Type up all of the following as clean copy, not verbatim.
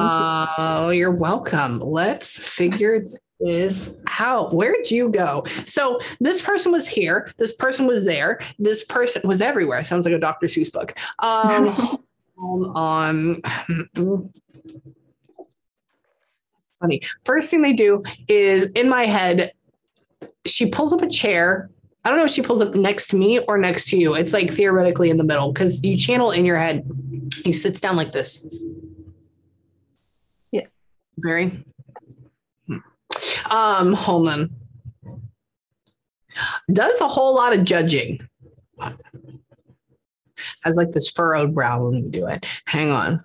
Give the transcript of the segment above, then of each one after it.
Thank you. Oh, you're welcome. Let's figure this out. Where'd you go? So this person was here. This person was there. This person was everywhere. Sounds like a Dr. Seuss book. Hold on. Funny. First thing they do is in my head, she pulls up a chair. I don't know if she pulls up next to me or next to you. It's like theoretically in the middle because you channel in your head. He sits down like this. Yeah. Very. Hold on. Does a whole lot of judging. Has like this furrowed brow when you do it. Hang on.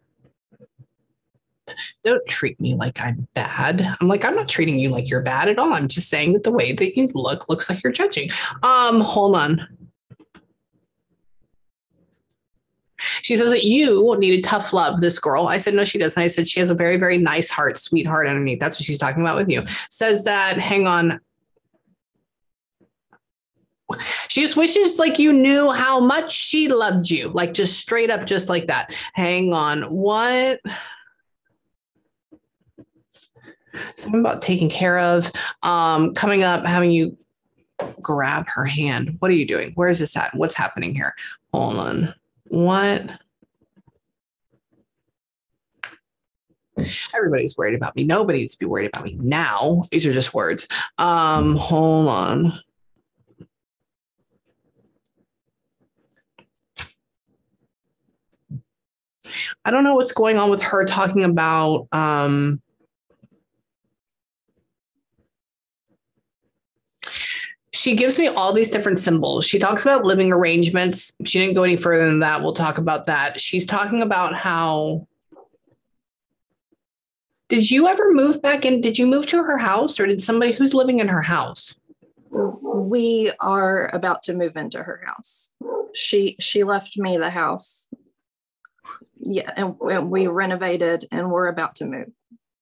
Don't treat me like I'm bad. I'm like, I'm not treating you like you're bad at all. I'm just saying that the way that you look looks like you're judging. Hold on. She says that you needed tough love, this girl. I said, no, she doesn't. I said, she has a very, very nice heart, sweet heart underneath. That's what she's talking about with you. Says that, hang on. She just wishes like you knew how much she loved you. Like just straight up, just like that. Hang on. What? Something about taking care of, coming up, having you grab her hand. What are you doing? Where is this at? What's happening here? Hold on. What? Everybody's worried about me. Nobody needs to be worried about me now. These are just words. Hold on. I don't know what's going on with her talking about she gives me all these different symbols. She talks about living arrangements. She didn't go any further than that. We'll talk about that. She's talking about how. Did you ever move back in? Did you move to her house or did somebody who's living in her house? We are about to move into her house. She left me the house. Yeah, and we renovated and we're about to move.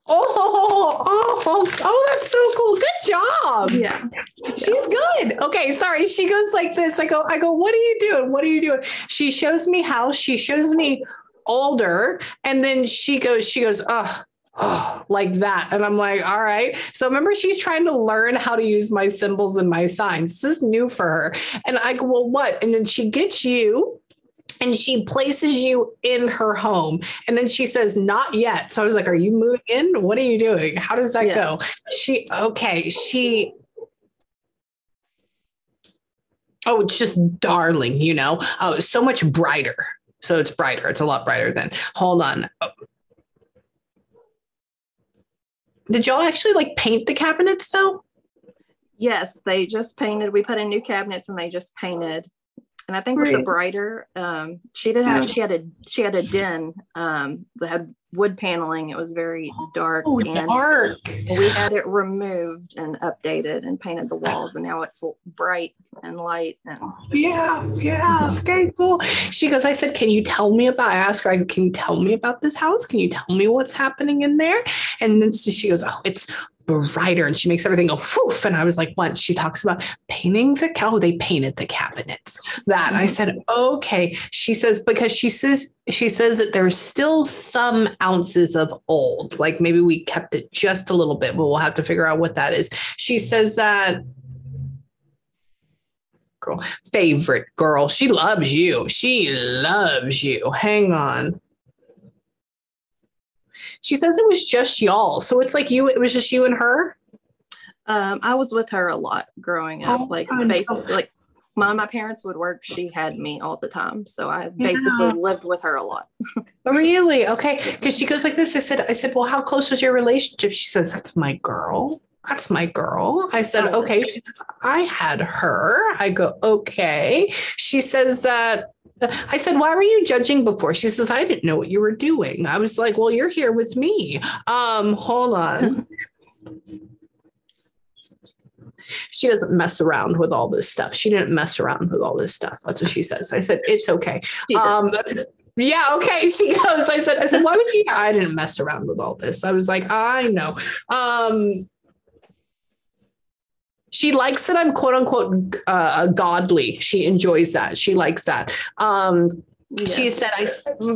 Oh, that's so cool. Good job. Yeah. She's good. Okay, sorry. She goes like this. I go, what are you doing? What are you doing? She shows me house. She shows me older. And then she goes, oh, like that. And I'm like, all right. So remember, she's trying to learn how to use my symbols and my signs. This is new for her. And I go, well, what? And then she gets you. And she places you in her home. And then she says, not yet. So I was like, are you moving in? What are you doing? How does that go? Oh, it's just darling, you know? Oh, it's so much brighter. So it's brighter. It's a lot brighter than, hold on. Did y'all actually like paint the cabinets though? Yes, they just painted. We put in new cabinets and they just painted. And I think with the brighter, she had a den that had wood paneling. It was very dark. Dark. We had it removed and updated and painted the walls, and now it's bright and light. And yeah. Okay, cool. She goes, I said, can you tell me about? I asked her, can you tell me about this house? Can you tell me what's happening in there? And then she goes, oh, it's brighter, and she makes everything go poof. And I was like, what? She talks about painting they painted the cabinets. That I said, okay. She says, because she says that there's still some ounces of old, like maybe we kept it just a little bit, but we'll have to figure out what that is. She says that favorite girl, she loves you. Hang on. She says it was just y'all. So it's like it was just you and her? I was with her a lot growing up. Basically, my parents would work. She had me all the time. So I basically lived with her a lot. Really? Okay. Because she goes like this. I said, well, how close was your relationship? She says, that's my girl. I said, okay. She says, I had her. I go, okay. She says that. I said, why were you judging before? She says, I didn't know what you were doing. I was like, well, you're here with me. Hold on. She doesn't mess around with all this stuff. She didn't mess around with all this stuff. That's what she says. I said, it's okay. Yeah, okay. She goes, I said, why would you? I didn't mess around with all this. I was like, I know. She likes that I'm quote unquote godly. She enjoys that. She likes that. Yes. She said,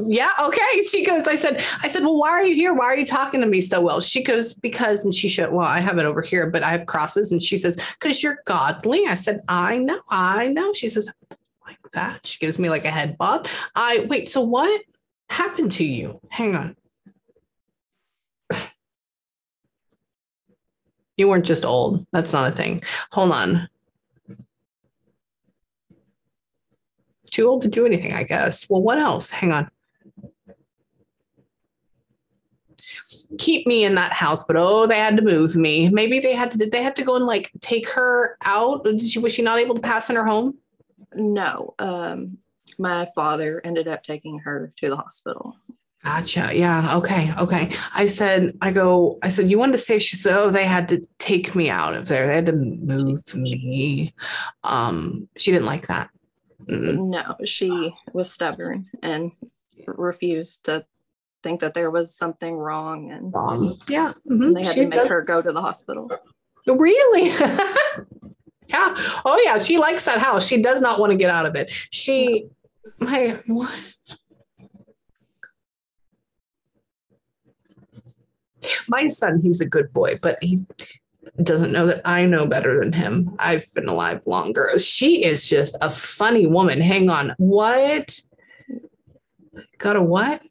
yeah, okay. She goes, I said, well, why are you here? Why are you talking to me so well? She goes, because, and she showed, well, I have it over here, but I have crosses. And she says, because you're godly. I said, I know. She says, like that. She gives me like a head bob. Wait, so what happened to you? Hang on. You weren't just old. That's not a thing. Hold on. Too old to do anything, I guess. Well, what else? Hang on. Keep me in that house, but they had to move me. Maybe did they have to go and like take her out? Was she not able to pass in her home? No. My father ended up taking her to the hospital. Gotcha. Yeah. Okay. I said, you wanted to stay? She said, oh, they had to take me out of there. They had to move me. She didn't like that. No, she was stubborn and refused to think that there was something wrong. And yeah. And they had to make her go to the hospital. Really? Yeah. Oh yeah. She likes that house. She does not want to get out of it. What? My son, he's a good boy, but he doesn't know that I know better than him. I've been alive longer. She is just a funny woman. Hang on. What? Got a what?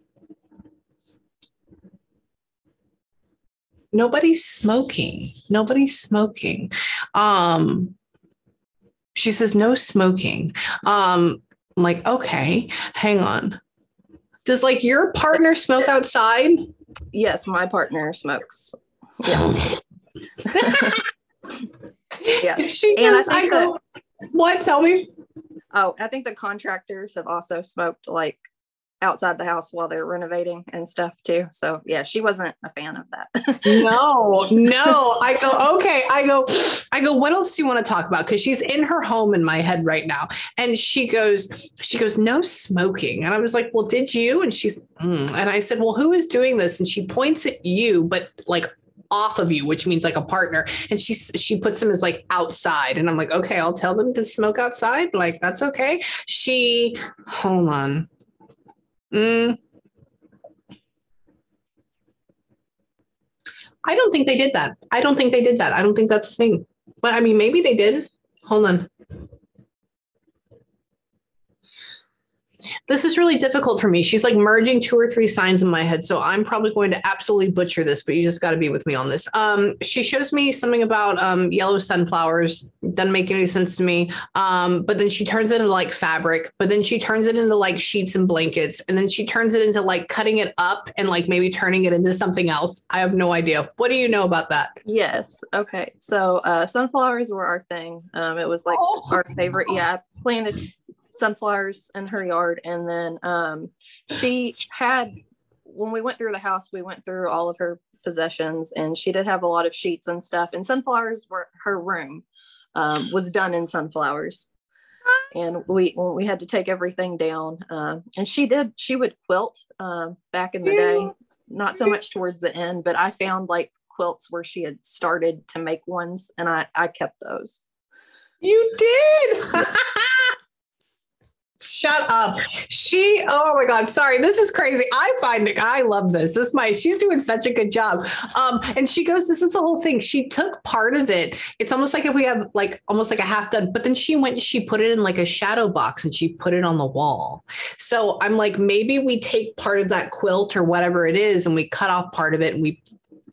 Nobody's smoking. She says no smoking. I'm like, okay, hang on. Does like your partner smoke outside? Yes, my partner smokes. Yes. Yes. What? Tell me. Oh, I think the contractors have also smoked like outside the house while they're renovating and stuff too. So yeah, she wasn't a fan of that. No. I go, okay. I go, what else do you want to talk about? Cause she's in her home in my head right now. And she goes, no smoking. And I was like, well, did you? And she's, and I said, well, who is doing this? And she points at you, but like off of you, which means like a partner. And she puts them as like outside. And I'm like, okay, I'll tell them to smoke outside. Like, that's okay. Hold on. I don't think they did that. I don't think that's a thing. But I mean, maybe they did. Hold on. This is really difficult for me. She's like merging 2 or 3 signs in my head. So I'm probably going to absolutely butcher this, but you just got to be with me on this. She shows me something about yellow sunflowers. Doesn't make any sense to me. But then she turns it into like fabric, but then she turns it into like sheets and blankets. And then she turns it into like cutting it up and like maybe turning it into something else. I have no idea. What do you know about that? Yes. Okay. So sunflowers were our thing. It was like our favorite. Yeah. I planted sunflowers in her yard, and then she had, when we went through the house, we went through all of her possessions, and she did have a lot of sheets and stuff, and sunflowers were her room was done in sunflowers, and when we had to take everything down, and she would quilt back in the day, not so much towards the end, but I found like quilts where she had started to make ones, and I kept those. You did. Shut up. Oh my God, sorry. This is crazy. I love this. She's doing such a good job. And she goes, this is the whole thing. She took part of it. It's almost like if we have like almost like a half done, but then she put it in like a shadow box and she put it on the wall. So I'm like, maybe we take part of that quilt or whatever it is, and we cut off part of it and we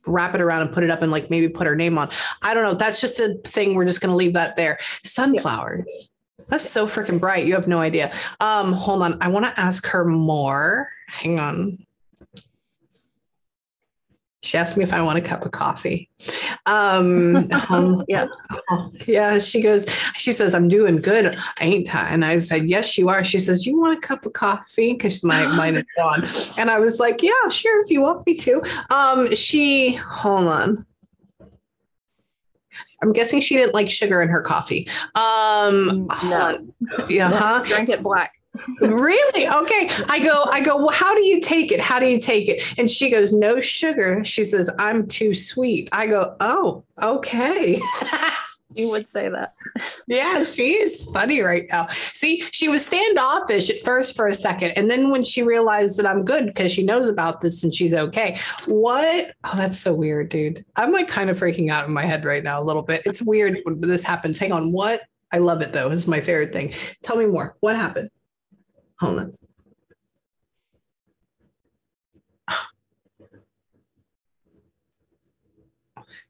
wrap it around and put it up and like maybe put her name on. I don't know. That's just a thing. We're just going to leave that there. Sunflowers. Yeah. That's so freaking bright. You have no idea. Hold on. I want to ask her more. Hang on. She asked me if I want a cup of coffee. Yeah. Yeah. She says, I'm doing good, ain't I? And I said, yes, you are. She says, you want a cup of coffee? Because mine is gone. And I was like, yeah, sure, if you want me to. Hold on. I'm guessing she didn't like sugar in her coffee. No. Yeah. Huh? Drink it black. Really? Okay. I go, well, how do you take it? And she goes, no sugar. She says, I'm too sweet. I go, oh, okay. You would say that. Yeah, she is funny right now. See, she was standoffish at first for a second. And then when she realized that I'm good because she knows about this and she's okay. What? Oh, that's so weird, dude. I'm like kind of freaking out in my head right now a little bit. It's weird when this happens. Hang on. What? I love it though. It's my favorite thing. Tell me more. What happened? Hold on.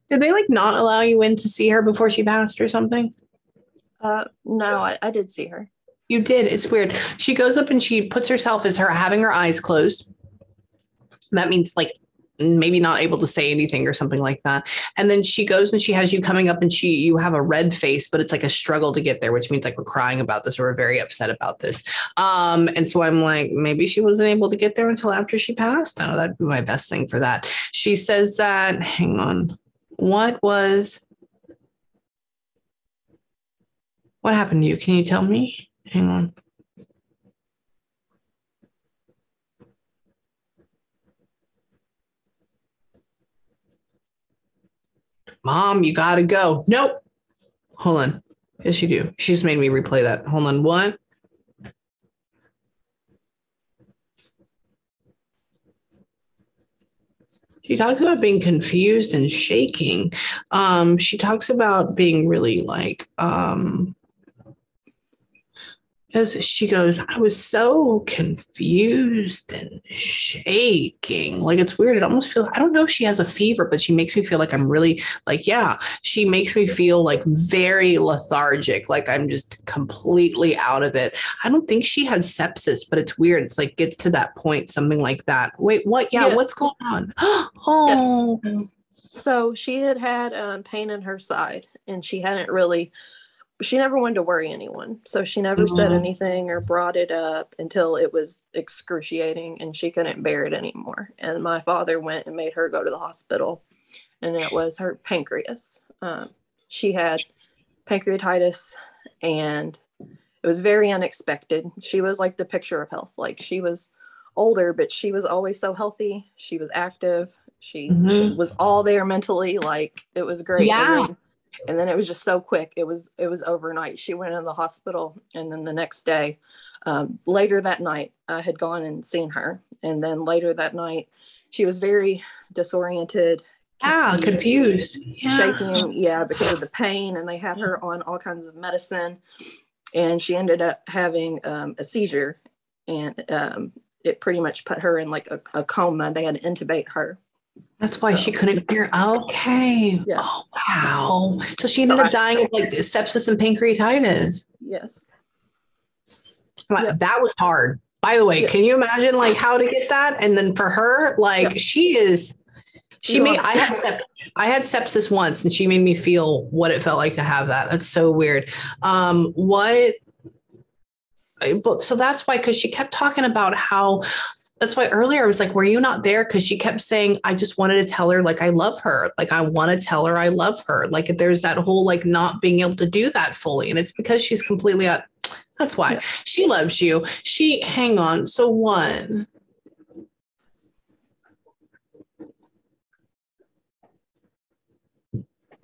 Did they like not allow you in to see her before she passed or something? No, I did see her. You did. It's weird. She goes up and she puts herself as her having her eyes closed. That means like maybe not able to say anything or something like that. And then she goes and she has you coming up and you have a red face, but it's like a struggle to get there, which means like we're crying about this or we're very upset about this. And so I'm like, maybe she wasn't able to get there until after she passed. I know that'd be my best thing for that. She says that, hang on. What happened to you? Can you tell me? Hang on. Mom, you gotta go. Nope. Hold on. Yes, you do. She just made me replay that. Hold on. What? She talks about being confused and shaking. She talks about being really like, as she goes, I was so confused and shaking. Like, it's weird. It almost feels, I don't know if she has a fever, but she makes me feel like I'm really like, yeah, she makes me feel like very lethargic. Like I'm just completely out of it. I don't think she had sepsis, but it's weird. It's like gets to that point, something like that. Wait, what? Yeah. What's going on? Oh, yes. So she had pain in her side and she never wanted to worry anyone. So she never said anything or brought it up until it was excruciating and she couldn't bear it anymore. And my father went and made her go to the hospital, and it was her pancreas. She had pancreatitis and it was very unexpected. She was like the picture of health. Like she was older, but she was always so healthy. She was active. She was all there mentally. Like it was great. Yeah. And then it was just so quick. It was overnight. She went in the hospital, and then the next day, later that night, I had gone and seen her. And then later that night, she was very disoriented. Confused. Shaking, because of the pain. And they had her on all kinds of medicine. And she ended up having a seizure. And it pretty much put her in like a coma. They had to intubate her. That's why she couldn't hear. Okay. Yeah. Oh, wow. So she ended up dying of like sepsis and pancreatitis. Yes. That was hard. By the way, can you imagine like how to get that? And then for her, like I had sepsis once and she made me feel what it felt like to have that. That's so weird. So that's why, because she kept talking about how, that's why earlier I was like, were you not there? Because she kept saying, I just wanted to tell her, like, I love her. Like, I want to tell her I love her. Like, there's that whole, like, not being able to do that fully. And it's because she's completely out. That's why she loves you. Hang on. So what?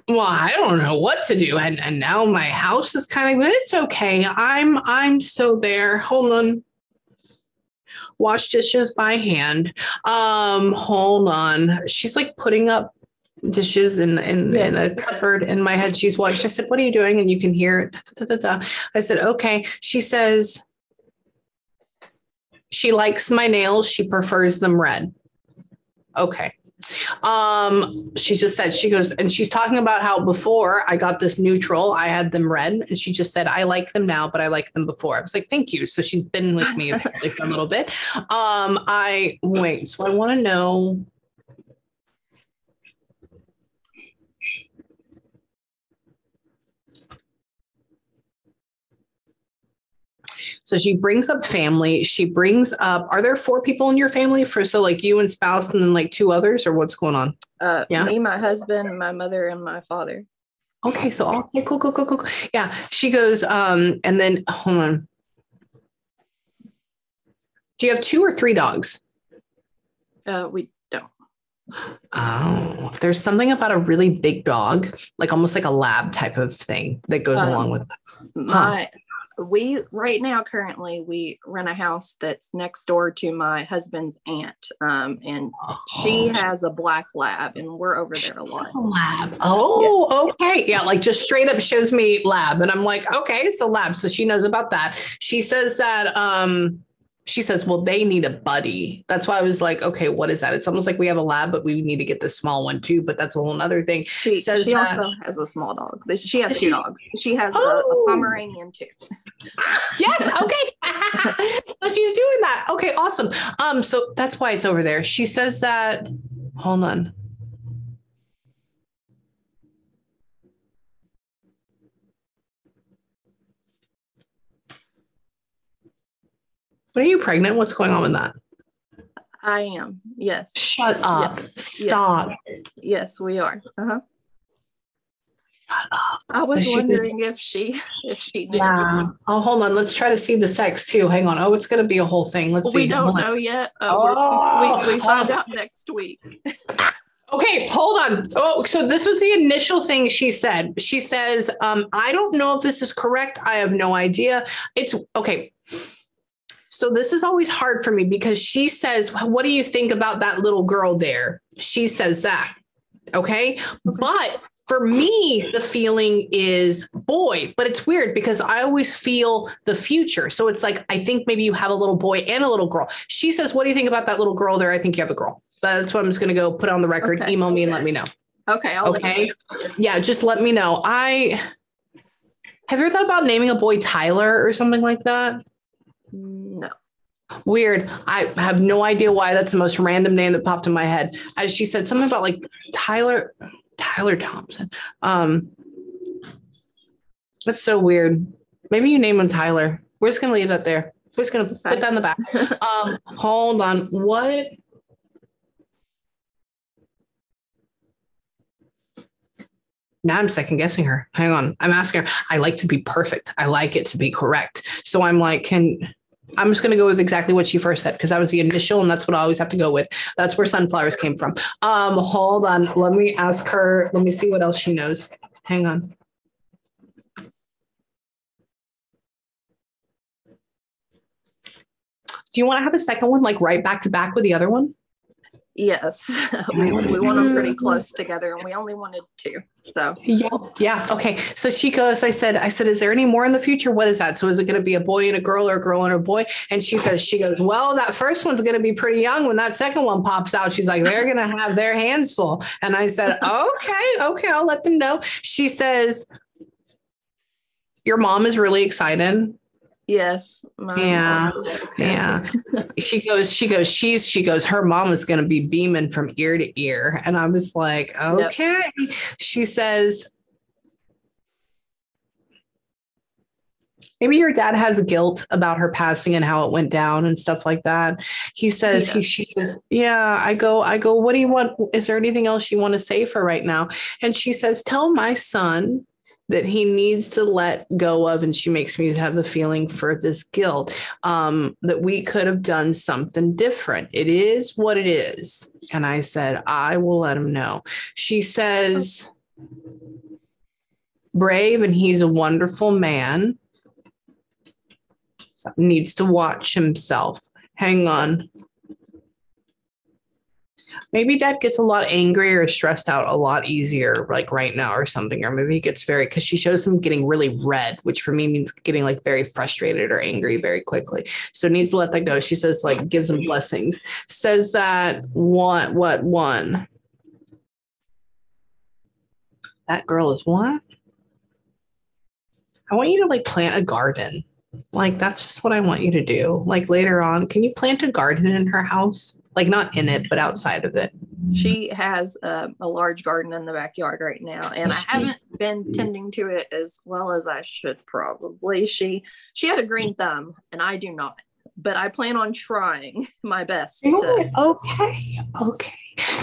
Well, I don't know what to do. And now my house is kind of good. It's okay. I'm so there. Hold on. Wash dishes by hand. Hold on. She's like putting up dishes in a cupboard in my head. She's watching. I said, what are you doing? And you can hear it. Da, da, da, da. I said, okay. She says she likes my nails. She prefers them red. Okay. She just said, she goes, and she's talking about how before I got this neutral, I had them red. And she just said, I like them now, but I liked them before. I was like, thank you. So she's been with me apparently for a little bit. So I want to know. So she brings up family. She brings up, are there 4 people in your family so like you and spouse and then like 2 others, or what's going on? Me, my husband, my mother, and my father. Okay. So okay, cool. Yeah. She goes, and then hold on. Do you have 2 or 3 dogs? We don't. Oh, there's something about a really big dog, like almost like a lab type of thing that goes along with that. We right now currently we rent a house that's next door to my husband's aunt, and she has a black lab, and we're over there a lot. A lab. Oh, yeah. Okay. Yeah, like just straight up shows me lab, and I'm like, okay, so lab. So she knows about that. She says that. She says, well, they need a buddy. That's why I was like, okay, what is that? It's almost like we have a lab, but we need to get the small one too. But that's a whole other thing. She also has a small dog. She has two dogs. She has a Pomeranian too. Yes. Okay. So she's doing that. Okay. Awesome. So that's why it's over there. She says that. Hold on. Are you pregnant? What's going on with that? I am. Yes. Shut up. Yes. Stop. Yes, we are. Shut up. I was wondering if she knew. Yeah. Oh, hold on. Let's try to see the sex too. Hang on. Oh, it's going to be a whole thing. Let's see. We don't know yet. We find out next week. Okay, hold on. Oh, so this was the initial thing she said. She says, I don't know if this is correct. I have no idea. It's okay. So this is always hard for me because she says, what do you think about that little girl there? She says that. Okay. But for me, the feeling is boy, but it's weird because I always feel the future. So it's like, I think maybe you have a little boy and a little girl. She says, what do you think about that little girl there? I think you have a girl. But that's what I'm just going to go put on the record. Okay. Email me and let me know. Okay. Okay. Yeah. Just let me know. Have you ever thought about naming a boy Tyler or something like that? No. Weird. I have no idea why that's the most random name that popped in my head. As she said something about like Tyler Thompson. That's so weird. Maybe you name him Tyler. We're just going to leave that there. We're just going to put that in the back. Hold on. What? Now I'm second guessing her. Hang on. I'm asking her. I like to be perfect. I like it to be correct. So I'm like, I'm just going to go with exactly what she first said because that was the initial and that's what I always have to go with. That's where sunflowers came from. Hold on. Let me ask her. Let me see what else she knows. Hang on. Do you want to have the second one like right back to back with the other one? Yes, we want them pretty close together and we only wanted two. So yeah. Okay. So she goes, I said, is there any more in the future? What is that? So is it going to be a boy and a girl or a girl and a boy? And she goes, well, that first one's going to be pretty young when that second one pops out. She's like, they're going to have their hands full. And I said, okay, I'll let them know. She says, your mom is really excited. Yes. Yeah. She goes, her mom is going to be beaming from ear to ear. And I was like, okay. Yep. She says, maybe your dad has guilt about her passing and how it went down and stuff like that. He says, she says, yeah, I go, what do you want? Is there anything else you want to say for right now? And she says, tell my son that he needs to let go of, and she makes me have the feeling for this guilt, that we could have done something different. It is what it is. And I said, I will let him know. She says, brave, and he's a wonderful man. Needs to watch himself. Hang on. Maybe dad gets a lot angry or stressed out a lot easier, like right now or something. Or maybe he gets because she shows him getting really red, which for me means getting like very frustrated or angry very quickly. So needs to let that go. She says like gives him blessings. Says that what one? That girl is what? I want you to like plant a garden. Like, that's just what I want you to do. Like later on, can you plant a garden in her house? Like not in it, but outside of it. She has a large garden in the backyard right now, and I haven't been tending to it as well as I should probably. She had a green thumb, and I do not. But I plan on trying my best. Okay.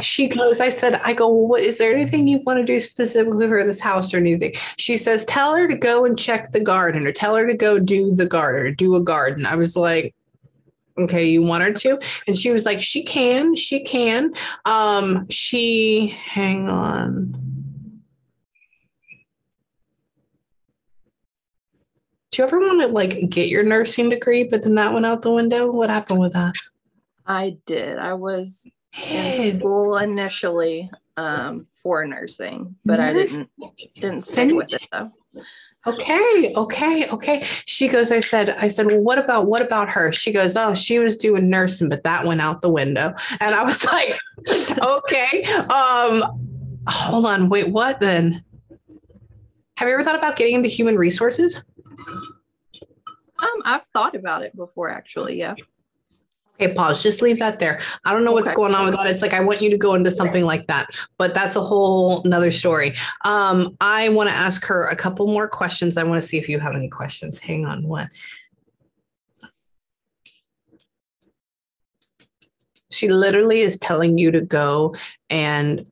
She goes, I go, what is there anything you want to do specifically for this house or anything? She says, tell her to go and check the garden, or tell her to go do the garden or do a garden. I was like, Okay, you want her to? And she was like, she can. Hang on. Do you ever want to like get your nursing degree, but then that went out the window? What happened with that? I did. I was in school initially for nursing, but I didn't stick with it though. Okay. She goes, I said, well, what about her? She goes, oh, she was doing nursing, but that went out the window. And I was like, okay. Hold on. Wait, what then? Have you ever thought about getting into human resources? I've thought about it before, actually. Yeah. Okay, pause. Just leave that there. I don't know what's going on with that. It's like, I want you to go into something like that, but that's a whole nother story. I want to ask her a couple more questions. I want to see if you have any questions. Hang on. What? She literally is telling you to go and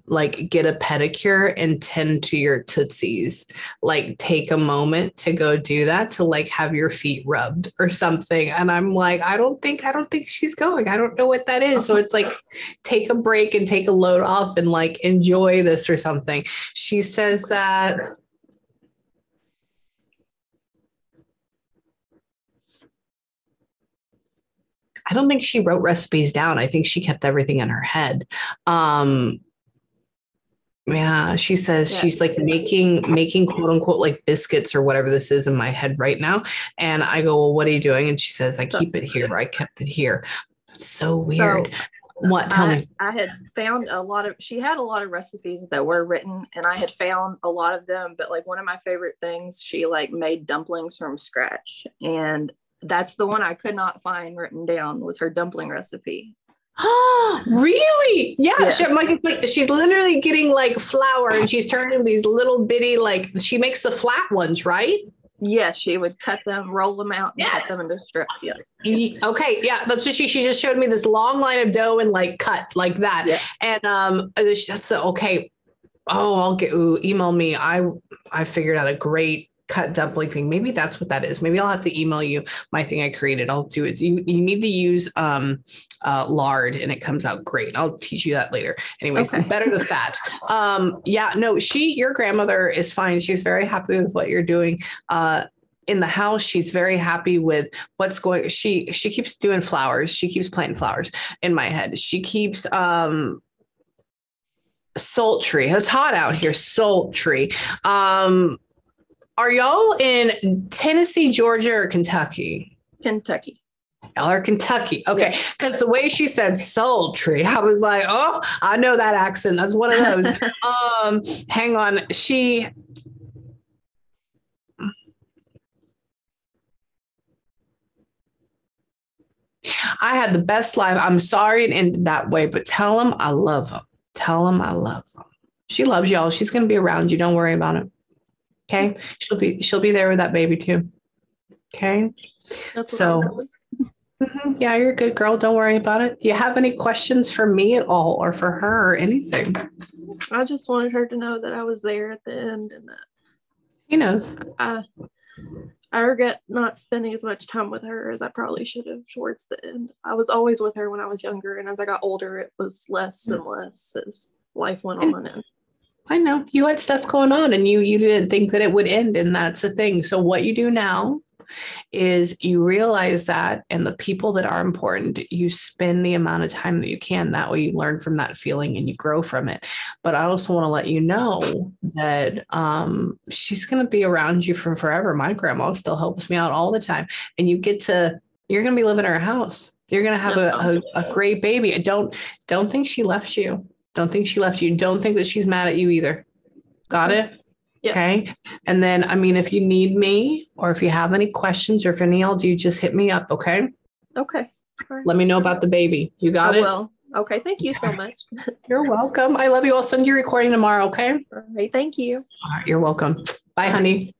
like get a pedicure and tend to your tootsies. Like take a moment to go do that, to like have your feet rubbed or something. And I'm like, I don't think she's going. I don't know what that is. So it's like, take a break and take a load off and like enjoy this or something. She says that. I don't think she wrote recipes down. I think she kept everything in her head. Yeah, she says she's like making quote unquote like biscuits or whatever this is in my head right now. And I go, well, what are you doing? And she says, I keep it here. I kept it here. That's so weird. So, what? Tell me. I had found she had a lot of recipes that were written, and I had found a lot of them. But like one of my favorite things, she like made dumplings from scratch. And that's the one I could not find written down, was her dumpling recipe. Oh, really? Yeah. Yes. She's literally getting like flour and she's turning these little bitty, like she makes the flat ones, right? Yes, she would cut them, roll them out, and cut them into strips. Yes. Okay. Yeah. That's just, she just showed me this long line of dough and like cut like that. Yeah. And that's okay. Oh, email me. I figured out a great cut dumpling thing. Maybe that's what that is. Maybe I'll have to email you my thing I created. I'll do it. You need to use lard and it comes out great. I'll teach you that later. Anyways, better the fat. Your grandmother is fine. She's very happy with what you're doing. In the house, she's very happy with what's going. She keeps doing flowers. She keeps planting flowers in my head. She keeps sultry. It's hot out here. Sultry. Are y'all in Tennessee, Georgia, or Kentucky? Kentucky. Y'all are Kentucky. Okay. Because the way she said sultry, I was like, oh, I know that accent. That's one of those. Hang on. I had the best life. I'm sorry it ended that way, but tell them I love them. Tell them I love them. She loves y'all. She's going to be around you. Don't worry about it. Okay. She'll be there with that baby too. Okay. Yeah, you're a good girl. Don't worry about it. Do you have any questions for me at all or for her or anything? I just wanted her to know that I was there at the end and that she knows. I regret not spending as much time with her as I probably should have towards the end. I was always with her when I was younger, and as I got older, it was less and less as life went on. And I know you had stuff going on and you didn't think that it would end. And that's the thing. So what you do now is you realize that, and the people that are important, you spend the amount of time that you can. That way you learn from that feeling and you grow from it. But I also want to let you know that she's going to be around you for forever. My grandma still helps me out all the time. And you're going to be living in her house. You're going to have a great baby. Don't think she left you. Don't think she left you. Don't think that she's mad at you either. Got it? Yes. Okay. And then, if you need me or if you have any questions or if any y'all do, just hit me up. Okay. Okay. Right. Let me know about the baby. You got it? Well, okay. Thank you so much. You're welcome. I love you. I'll send you a recording tomorrow. Okay. All right. Thank you. All right. You're welcome. Bye, honey.